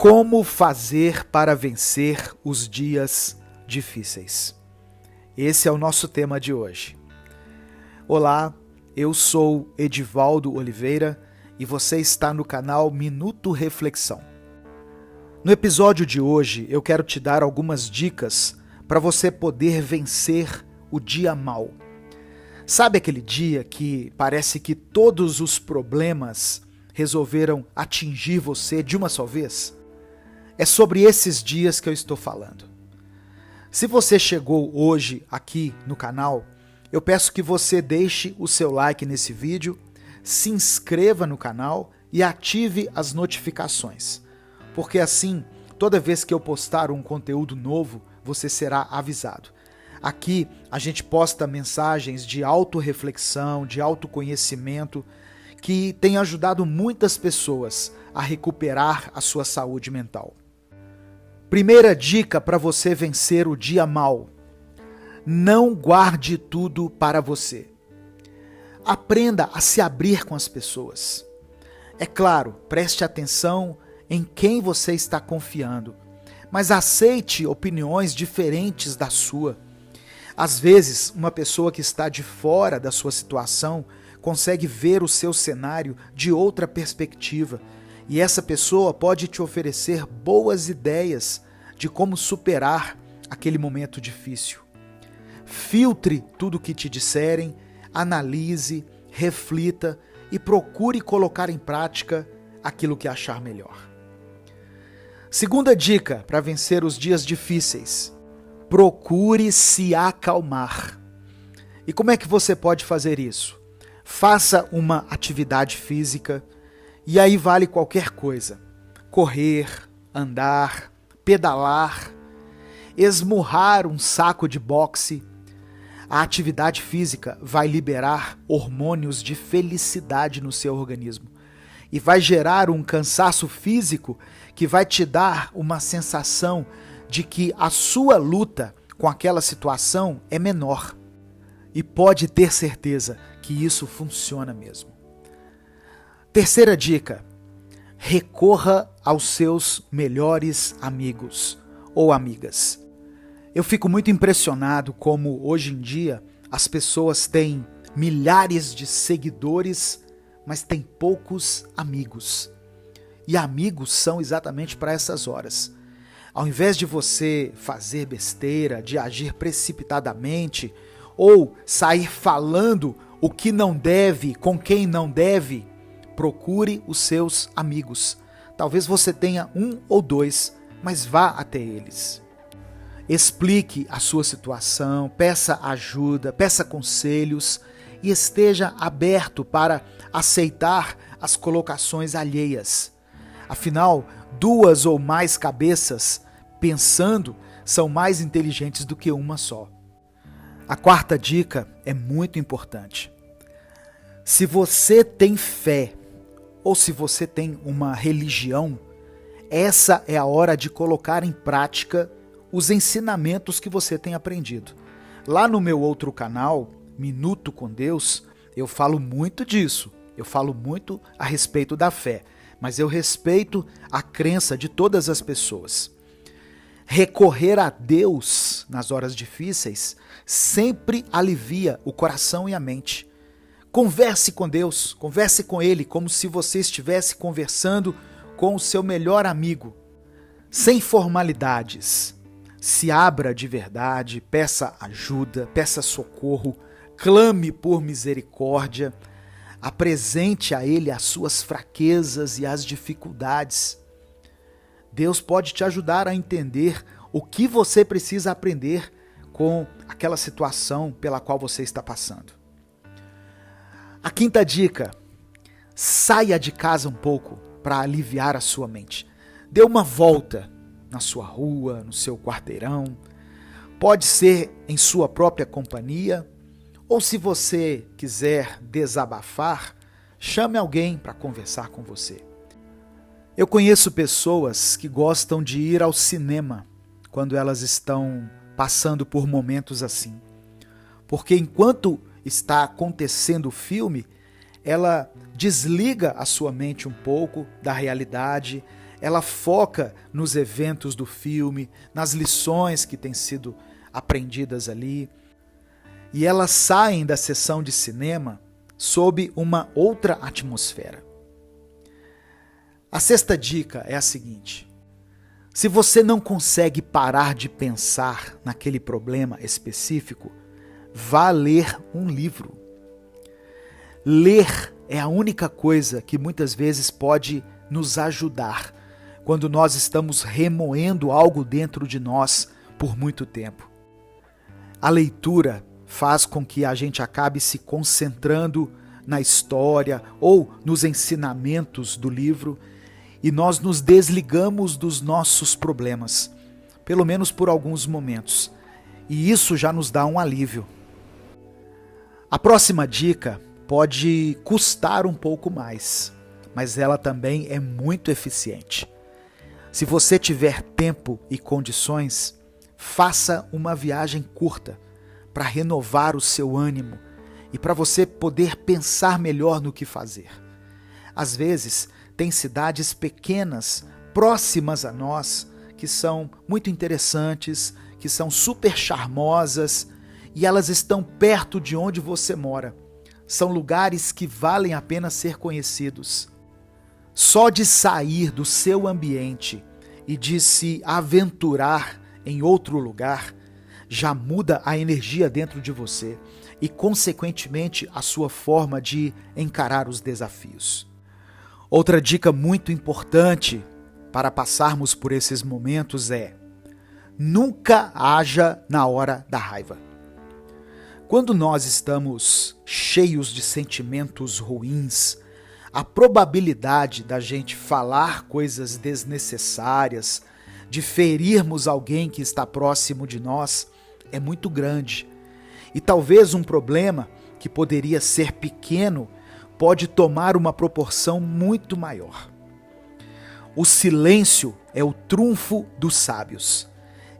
Como fazer para vencer os dias difíceis? Esse é o nosso tema de hoje. Olá, eu sou Edivaldo Oliveira e você está no canal Minuto Reflexão. No episódio de hoje eu quero te dar algumas dicas para você poder vencer o dia mau. Sabe aquele dia que parece que todos os problemas resolveram atingir você de uma só vez? É sobre esses dias que eu estou falando. Se você chegou hoje aqui no canal, eu peço que você deixe o seu like nesse vídeo, se inscreva no canal e ative as notificações, porque assim, toda vez que eu postar um conteúdo novo, você será avisado. Aqui a gente posta mensagens de autorreflexão, de autoconhecimento, que tem ajudado muitas pessoas a recuperar a sua saúde mental. Primeira dica para você vencer o dia mau: não guarde tudo para você. Aprenda a se abrir com as pessoas. É claro, preste atenção em quem você está confiando, mas aceite opiniões diferentes da sua. Às vezes, uma pessoa que está de fora da sua situação consegue ver o seu cenário de outra perspectiva, e essa pessoa pode te oferecer boas ideias de como superar aquele momento difícil. Filtre tudo o que te disserem, analise, reflita e procure colocar em prática aquilo que achar melhor. Segunda dica para vencer os dias difíceis: procure se acalmar. E como é que você pode fazer isso? Faça uma atividade física, e aí vale qualquer coisa: correr, andar, pedalar, esmurrar um saco de boxe. A atividade física vai liberar hormônios de felicidade no seu organismo e vai gerar um cansaço físico que vai te dar uma sensação de que a sua luta com aquela situação é menor. E pode ter certeza que isso funciona mesmo. Terceira dica: recorra aos seus melhores amigos ou amigas. Eu fico muito impressionado como hoje em dia as pessoas têm milhares de seguidores, mas têm poucos amigos. E amigos são exatamente para essas horas. Ao invés de você fazer besteira, de agir precipitadamente, ou sair falando o que não deve, com quem não deve, procure os seus amigos. Talvez você tenha um ou dois, mas vá até eles. Explique a sua situação, peça ajuda, peça conselhos e esteja aberto para aceitar as colocações alheias. Afinal, duas ou mais cabeças pensando são mais inteligentes do que uma só. A quarta dica é muito importante. Se você tem fé ou se você tem uma religião, essa é a hora de colocar em prática os ensinamentos que você tem aprendido. Lá no meu outro canal, Minuto com Deus, eu falo muito disso. Eu falo muito a respeito da fé, mas eu respeito a crença de todas as pessoas. Recorrer a Deus nas horas difíceis sempre alivia o coração e a mente. Converse com Deus, converse com Ele como se você estivesse conversando com o seu melhor amigo. Sem formalidades. Se abra de verdade, peça ajuda, peça socorro, clame por misericórdia, apresente a Ele as suas fraquezas e as dificuldades. Deus pode te ajudar a entender o que você precisa aprender com aquela situação pela qual você está passando. A quinta dica: saia de casa um pouco para aliviar a sua mente. Dê uma volta na sua rua, no seu quarteirão. Pode ser em sua própria companhia, ou se você quiser desabafar, chame alguém para conversar com você. Eu conheço pessoas que gostam de ir ao cinema quando elas estão passando por momentos assim. Porque enquanto está acontecendo o filme, ela desliga a sua mente um pouco da realidade, ela foca nos eventos do filme, nas lições que têm sido aprendidas ali, e elas saem da sessão de cinema sob uma outra atmosfera. A sexta dica é a seguinte: se você não consegue parar de pensar naquele problema específico, vá ler um livro. Ler é a única coisa que muitas vezes pode nos ajudar quando nós estamos remoendo algo dentro de nós por muito tempo. A leitura faz com que a gente acabe se concentrando na história ou nos ensinamentos do livro e nós nos desligamos dos nossos problemas, pelo menos por alguns momentos. E isso já nos dá um alívio. A próxima dica pode custar um pouco mais, mas ela também é muito eficiente. Se você tiver tempo e condições, faça uma viagem curta para renovar o seu ânimo e para você poder pensar melhor no que fazer. Às vezes, tem cidades pequenas, próximas a nós, que são muito interessantes, que são super charmosas e elas estão perto de onde você mora. São lugares que valem a pena ser conhecidos. Só de sair do seu ambiente e de se aventurar em outro lugar, já muda a energia dentro de você e, consequentemente, a sua forma de encarar os desafios. Outra dica muito importante para passarmos por esses momentos é: nunca haja na hora da raiva. Quando nós estamos cheios de sentimentos ruins, a probabilidade da gente falar coisas desnecessárias, de ferirmos alguém que está próximo de nós, é muito grande. E talvez um problema que poderia ser pequeno pode tomar uma proporção muito maior. O silêncio é o trunfo dos sábios.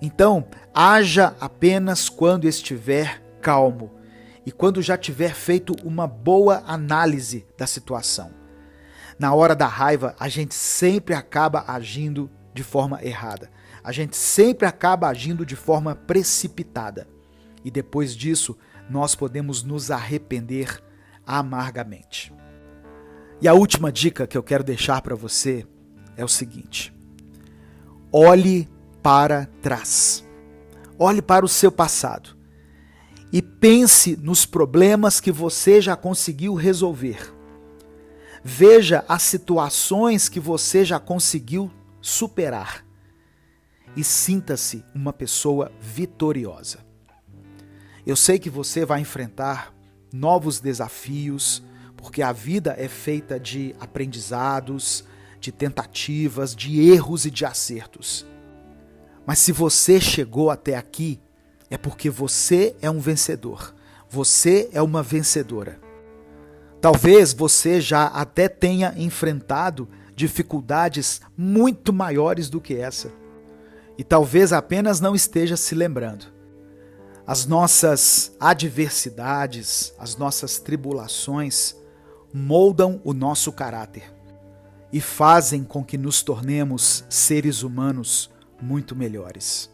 Então, haja apenas quando estiver calmo e quando já tiver feito uma boa análise da situação. Na hora da raiva, a gente sempre acaba agindo de forma errada. A gente sempre acaba agindo de forma precipitada. E depois disso, nós podemos nos arrepender amargamente. E a última dica que eu quero deixar para você é o seguinte: olhe para trás. Olhe para o seu passado e pense nos problemas que você já conseguiu resolver. Veja as situações que você já conseguiu superar e sinta-se uma pessoa vitoriosa. Eu sei que você vai enfrentar novos desafios, porque a vida é feita de aprendizados, de tentativas, de erros e de acertos. Mas se você chegou até aqui, é porque você é um vencedor. Você é uma vencedora. Talvez você já até tenha enfrentado dificuldades muito maiores do que essa. E talvez apenas não esteja se lembrando. As nossas adversidades, as nossas tribulações moldam o nosso caráter e fazem com que nos tornemos seres humanos muito melhores.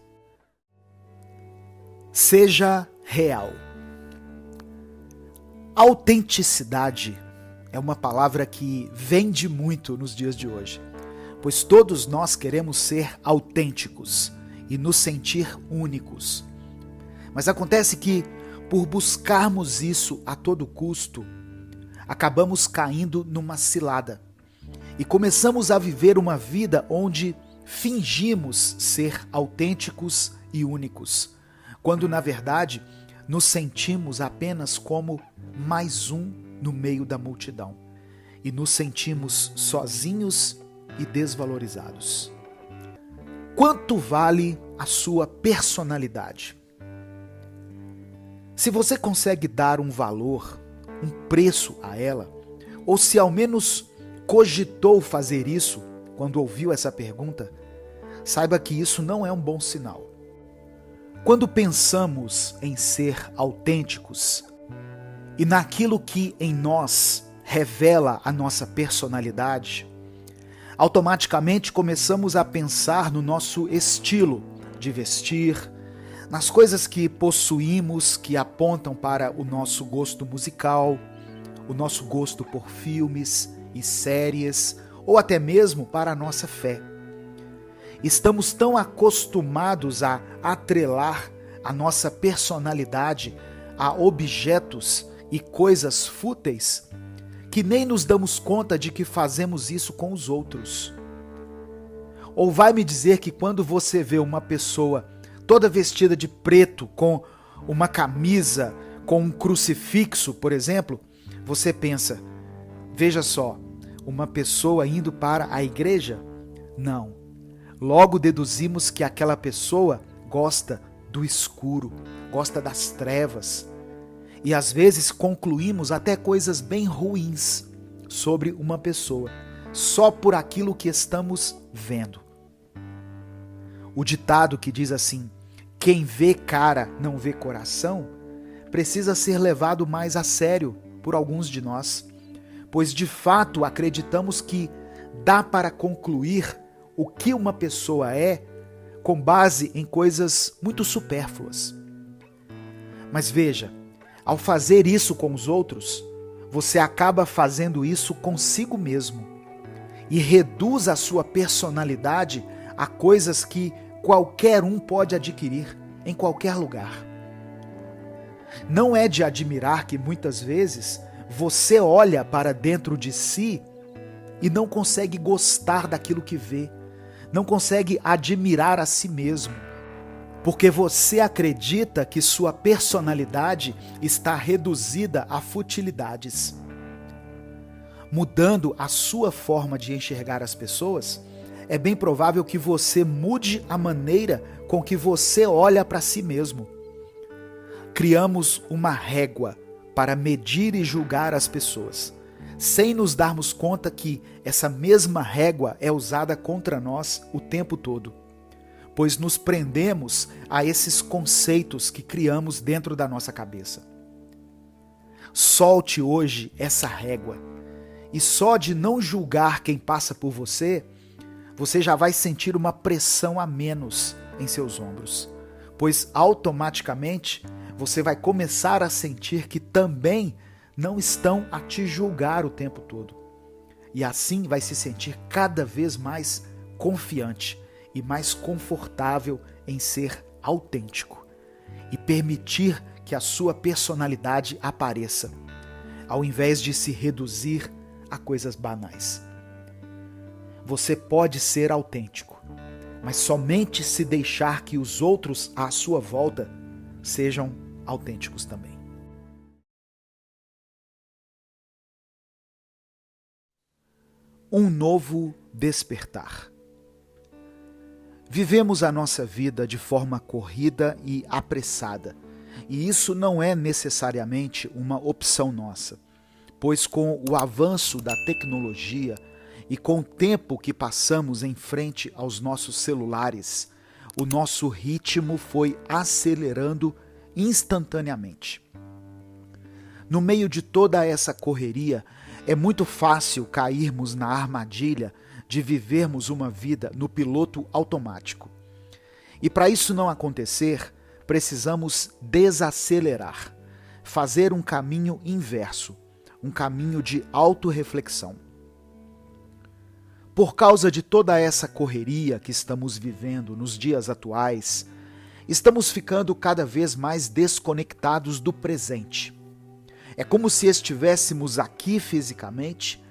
Seja real. Autenticidade é uma palavra que vende muito nos dias de hoje, pois todos nós queremos ser autênticos e nos sentir únicos. Mas acontece que, por buscarmos isso a todo custo, acabamos caindo numa cilada e começamos a viver uma vida onde fingimos ser autênticos e únicos, quando na verdade nos sentimos apenas como mais um no meio da multidão e nos sentimos sozinhos e desvalorizados. Quanto vale a sua personalidade? Se você consegue dar um valor, um preço a ela, ou se ao menos cogitou fazer isso quando ouviu essa pergunta, saiba que isso não é um bom sinal. Quando pensamos em ser autênticos e naquilo que em nós revela a nossa personalidade, Automaticamente começamos a pensar no nosso estilo de vestir, nas coisas que possuímos que apontam para o nosso gosto musical, o nosso gosto por filmes e séries, ou até mesmo para a nossa fé. Estamos tão acostumados a atrelar a nossa personalidade a objetos e coisas fúteis que nem nos damos conta de que fazemos isso com os outros. Ou vai me dizer que quando você vê uma pessoa toda vestida de preto, com uma camisa, com um crucifixo, por exemplo, você pensa, veja só, uma pessoa indo para a igreja? Não. Logo deduzimos que aquela pessoa gosta do escuro, gosta das trevas. E às vezes concluímos até coisas bem ruins sobre uma pessoa, só por aquilo que estamos vendo. O ditado que diz assim, quem vê cara não vê coração, precisa ser levado mais a sério por alguns de nós, pois de fato acreditamos que dá para concluir o que uma pessoa é com base em coisas muito supérfluas. Mas veja, ao fazer isso com os outros, você acaba fazendo isso consigo mesmo e reduz a sua personalidade a coisas que qualquer um pode adquirir em qualquer lugar. Não é de admirar que muitas vezes você olha para dentro de si e não consegue gostar daquilo que vê, não consegue admirar a si mesmo, porque você acredita que sua personalidade está reduzida a futilidades. Mudando a sua forma de enxergar as pessoas, é bem provável que você mude a maneira com que você olha para si mesmo. Criamos uma régua para medir e julgar as pessoas, sem nos darmos conta que essa mesma régua é usada contra nós o tempo todo, pois nos prendemos a esses conceitos que criamos dentro da nossa cabeça. Solte hoje essa régua, e só de não julgar quem passa por você, você já vai sentir uma pressão a menos em seus ombros, pois automaticamente você vai começar a sentir que também não estão a te julgar o tempo todo. E assim vai se sentir cada vez mais confiante e mais confortável em ser autêntico e permitir que a sua personalidade apareça, ao invés de se reduzir a coisas banais. Você pode ser autêntico, mas somente se deixar que os outros à sua volta sejam autênticos também. Um novo despertar. Vivemos a nossa vida de forma corrida e apressada, e isso não é necessariamente uma opção nossa, pois com o avanço da tecnologia e com o tempo que passamos em frente aos nossos celulares, o nosso ritmo foi acelerando instantaneamente. No meio de toda essa correria, é muito fácil cairmos na armadilha de vivermos uma vida no piloto automático. E para isso não acontecer, precisamos desacelerar, fazer um caminho inverso, um caminho de autorreflexão. Por causa de toda essa correria que estamos vivendo nos dias atuais, estamos ficando cada vez mais desconectados do presente. É como se estivéssemos aqui fisicamente,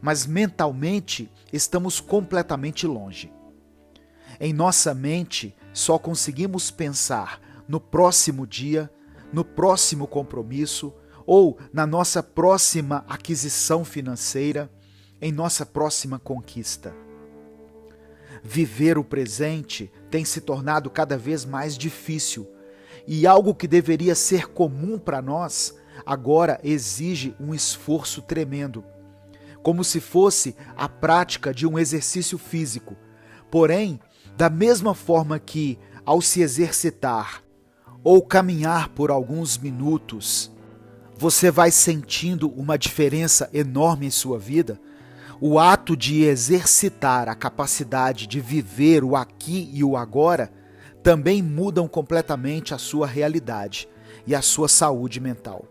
mas mentalmente estamos completamente longe. Em nossa mente, só conseguimos pensar no próximo dia, no próximo compromisso ou na nossa próxima aquisição financeira, em nossa próxima conquista. Viver o presente tem se tornado cada vez mais difícil e algo que deveria ser comum para nós agora exige um esforço tremendo, como se fosse a prática de um exercício físico. Porém, da mesma forma que, ao se exercitar ou caminhar por alguns minutos, você vai sentindo uma diferença enorme em sua vida, O ato de exercitar a capacidade de viver o aqui e o agora também mudam completamente a sua realidade e a sua saúde mental.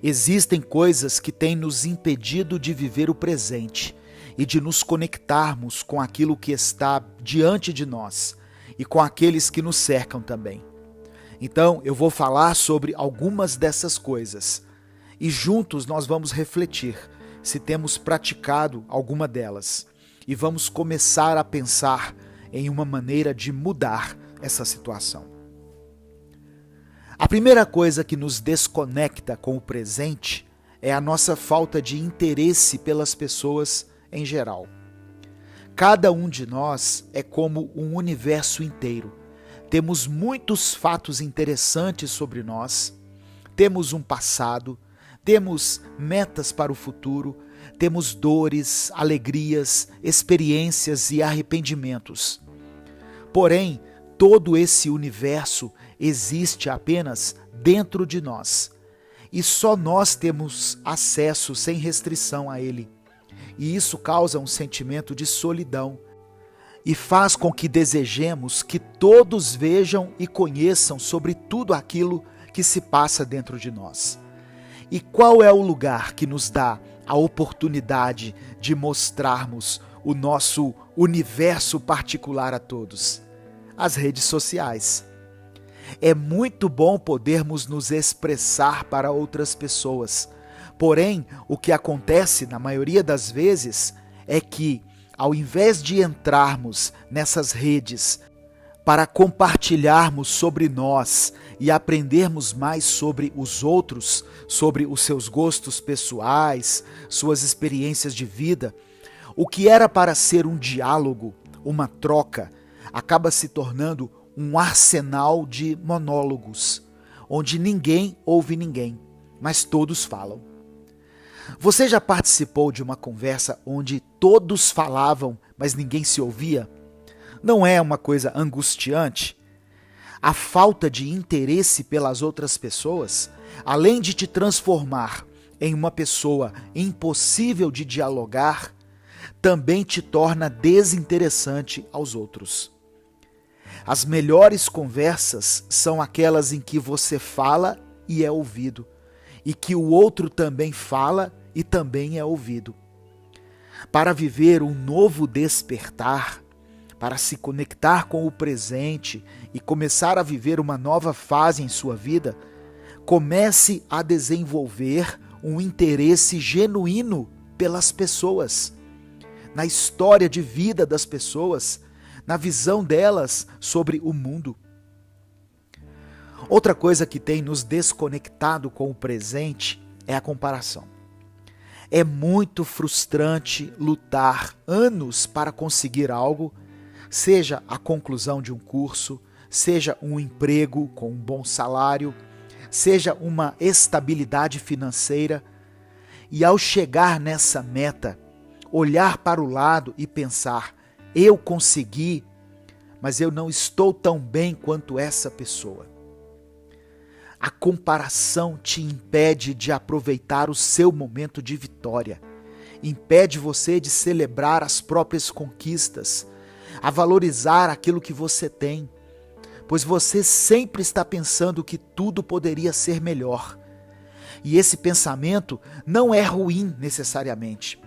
Existem coisas que têm nos impedido de viver o presente e de nos conectarmos com aquilo que está diante de nós e com aqueles que nos cercam também. Então, eu vou falar sobre algumas dessas coisas e juntos nós vamos refletir se temos praticado alguma delas e vamos começar a pensar em uma maneira de mudar essa situação. A primeira coisa que nos desconecta com o presente é a nossa falta de interesse pelas pessoas em geral. Cada um de nós é como um universo inteiro. Temos muitos fatos interessantes sobre nós, temos um passado, temos metas para o futuro, temos dores, alegrias, experiências e arrependimentos. Porém, todo esse universo existe apenas dentro de nós e só nós temos acesso sem restrição a ele. E isso causa um sentimento de solidão e faz com que desejemos que todos vejam e conheçam sobre tudo aquilo que se passa dentro de nós. E qual é o lugar que nos dá a oportunidade de mostrarmos o nosso universo particular a todos? As redes sociais. É muito bom podermos nos expressar para outras pessoas. Porém, o que acontece na maioria das vezes é que, ao invés de entrarmos nessas redes para compartilharmos sobre nós e aprendermos mais sobre os outros, sobre os seus gostos pessoais, suas experiências de vida, o que era para ser um diálogo, uma troca, acaba se tornando um arsenal de monólogos, onde ninguém ouve ninguém, mas todos falam. Você já participou de uma conversa onde todos falavam, mas ninguém se ouvia? Não é uma coisa angustiante? A falta de interesse pelas outras pessoas, além de te transformar em uma pessoa impossível de dialogar, também te torna desinteressante aos outros. As melhores conversas são aquelas em que você fala e é ouvido, e que o outro também fala e também é ouvido. Para viver um novo despertar, para se conectar com o presente e começar a viver uma nova fase em sua vida, comece a desenvolver um interesse genuíno pelas pessoas, na história de vida das pessoas, na visão delas sobre o mundo. Outra coisa que tem nos desconectado com o presente é a comparação. É muito frustrante lutar anos para conseguir algo, seja a conclusão de um curso, seja um emprego com um bom salário, seja uma estabilidade financeira, e ao chegar nessa meta, olhar para o lado e pensar: eu consegui, mas eu não estou tão bem quanto essa pessoa. A comparação te impede de aproveitar o seu momento de vitória, impede você de celebrar as próprias conquistas, a valorizar aquilo que você tem, pois você sempre está pensando que tudo poderia ser melhor. E esse pensamento não é ruim necessariamente.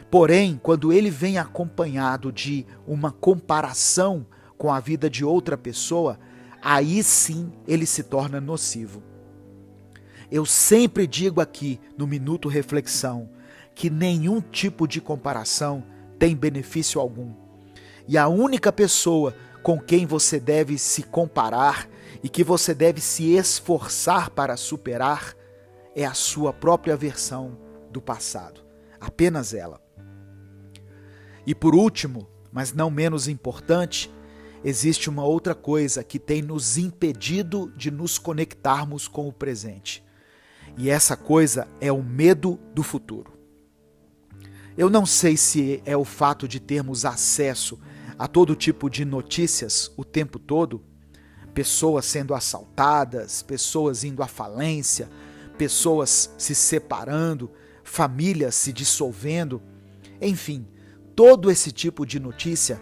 Porém, quando ele vem acompanhado de uma comparação com a vida de outra pessoa, aí sim ele se torna nocivo. Eu sempre digo aqui no Minuto Reflexão que nenhum tipo de comparação tem benefício algum. E a única pessoa com quem você deve se comparar e que você deve se esforçar para superar é a sua própria versão do passado. Apenas ela. E por último, mas não menos importante, existe uma outra coisa que tem nos impedido de nos conectarmos com o presente. E essa coisa é o medo do futuro. Eu não sei se é o fato de termos acesso a todo tipo de notícias o tempo todo, pessoas sendo assaltadas, pessoas indo à falência, pessoas se separando, famílias se dissolvendo. Enfim, todo esse tipo de notícia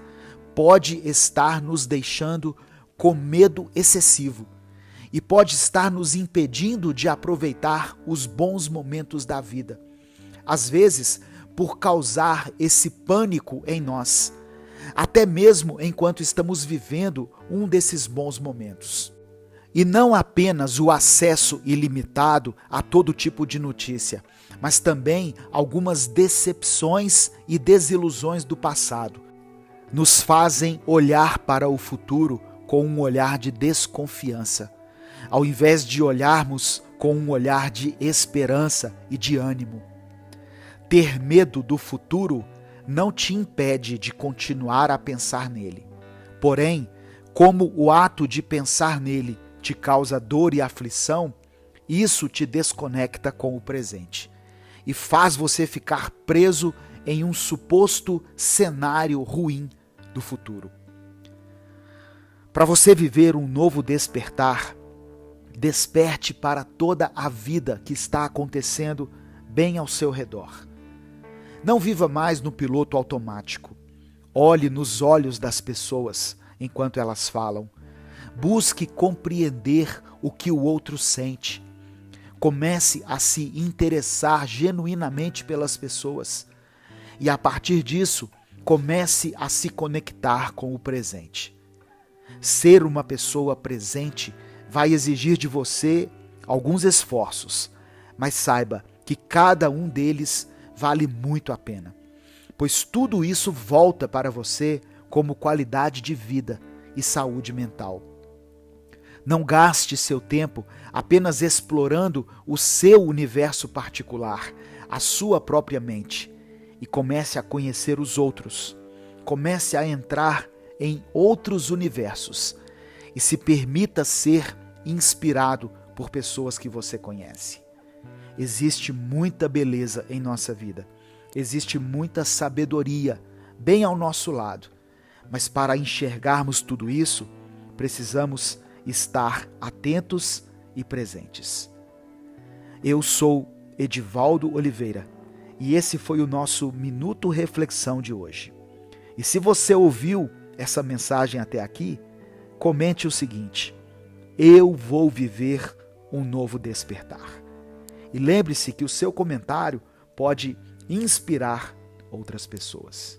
pode estar nos deixando com medo excessivo e pode estar nos impedindo de aproveitar os bons momentos da vida. Às vezes, por causar esse pânico em nós, até mesmo enquanto estamos vivendo um desses bons momentos. E não apenas o acesso ilimitado a todo tipo de notícia, mas também algumas decepções e desilusões do passado nos fazem olhar para o futuro com um olhar de desconfiança, ao invés de olharmos com um olhar de esperança e de ânimo. Ter medo do futuro não te impede de continuar a pensar nele. Porém, como o ato de pensar nele te causa dor e aflição, isso te desconecta com o presente e faz você ficar preso em um suposto cenário ruim do futuro. Para você viver um novo despertar, desperte para toda a vida que está acontecendo bem ao seu redor. Não viva mais no piloto automático. Olhe nos olhos das pessoas enquanto elas falam. Busque compreender o que o outro sente. Comece a se interessar genuinamente pelas pessoas. E a partir disso, comece a se conectar com o presente. Ser uma pessoa presente vai exigir de você alguns esforços, mas saiba que cada um deles vale muito a pena, pois tudo isso volta para você como qualidade de vida e saúde mental. Não gaste seu tempo apenas explorando o seu universo particular, a sua própria mente, e comece a conhecer os outros. Comece a entrar em outros universos e se permita ser inspirado por pessoas que você conhece. Existe muita beleza em nossa vida, existe muita sabedoria bem ao nosso lado, mas para enxergarmos tudo isso, precisamos estar atentos e presentes. Eu sou Edivaldo Oliveira e esse foi o nosso Minuto Reflexão de hoje. E se você ouviu essa mensagem até aqui, comente o seguinte: eu vou viver um novo despertar. E lembre-se que o seu comentário pode inspirar outras pessoas.